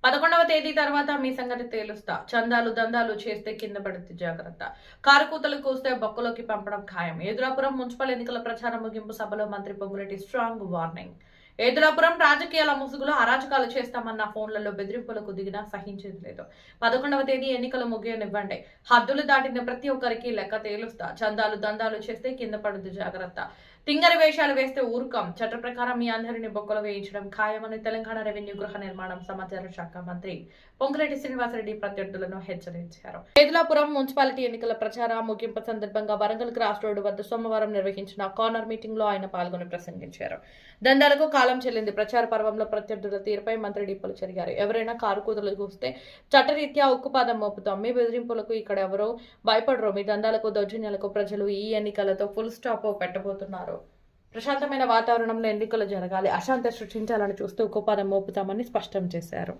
11వ తేదీ తర్వాత మీ సంగతి తేలుస్తా. చందాలు దందాలు చేస్తే కింద పడితే జాగ్రత్త. కారు కూతలు కూస్తే బొక్కలోకి పంపడం ఖాయం. ఏదులాపురం మున్సిపల్ ఎన్నికల ప్రచారం ముగింపు సభలో మంత్రి పొంగులేటి స్ట్రాంగ్ వార్నింగ్. ఏదులాపురం రాజకీయాల ముసుగులో అరాచకాలు చేస్తామన్న ఫోన్లలో బెదిరింపులకు దిగినా సహించేది లేదు. 11వ తేదీ ఎన్నికలు ముగియనివ్వండి. హద్దులు దాటిన ప్రతి ఒక్కరికి లెక్క తేలుస్తా. చందాలు దందాలు చేస్తే కింద పడుద్ది జాగ్రత్త. తింగరి వేషాలు వేస్తే ఊరుకం. చట్ట ప్రకారం మీ అందరిని బొక్కలు వేయించడం ఖాయమని తెలంగాణ రెవెన్యూ గృహ నిర్మాణం సమాచార శాఖ మంత్రి పొంగులేటి శ్రీనివాసరెడ్డి ప్రత్యర్థులను హెచ్చరించారు. ఏదులాపురం మున్సిపాలిటీ ఎన్నికల ప్రచార ముగింపు సందర్భంగా వరంగల్ క్రాస్ రోడ్డు వద్ద సోమవారం నిర్వహించిన కార్నర్ మీటింగ్ లో ఆయన పాల్గొని ప్రసంగించారు. దందాలకు కాలం చెల్లింది. ప్రచార పర్వంలో ప్రత్యర్థుల తీరుపై మంత్రి డిప్పులు చెరిగారు. ఎవరైనా కారు కూతలు చూస్తే చట్టరీత్యా ఉక్కుపాదం మోపుతాం. మీ బెదిరింపులకు ఇక్కడ ఎవరో భయపడరు. మీ దందాలకు దౌర్జన్యాలకు ప్రజలు ఈ ఎన్నికలతో ఫుల్ స్టాప్ పెట్టబోతున్నారు. ప్రశాంతమైన వాతావరణంలో ఎన్నికలు జరగాలి. అశాంతి సృష్టించాలని చూస్తూ ఉక్కుపాదం మోపుతామని స్పష్టం చేశారు.